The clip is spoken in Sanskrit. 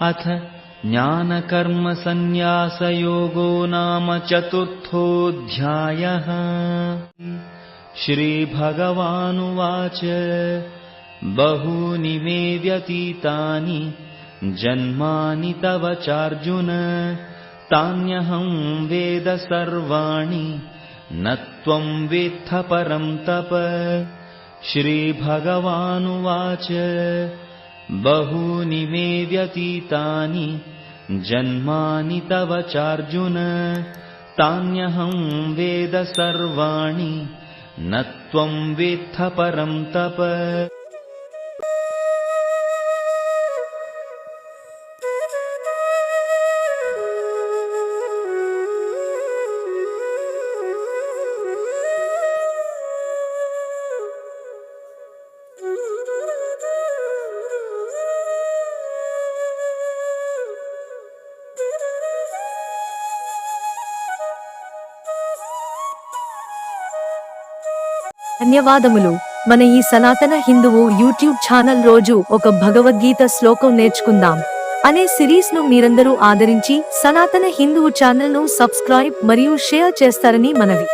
अथ ज्ञानकर्मसन्न्यासयोगो नाम चतुर्थोऽध्यायः। श्रीभगवानुवाच बहूनि मे व्यतीतानि जन्मानि तव चार्जुन, तान्यहं वेद सर्वाणि न त्वं वेत्थ परं तप। श्रीभगवानुवाच बहूनि मे व्यतीतानि जन्मानि तव चार्जुन, तान्यहं वेद सर्वाणि न त्वं वेत्थ परं तप। ధన్యవాదములు. మన ఈ సనాతన హిందువు యూట్యూబ్ ఛానల్ రోజు ఒక భగవద్గీత శ్లోకం నేర్చుకుందాం అనే సిరీస్ ను మీరందరూ ఆదరించి సనాతన హిందువు ఛానల్ ను సబ్స్క్రైబ్ మరియు షేర్ చేస్తారని మనవి.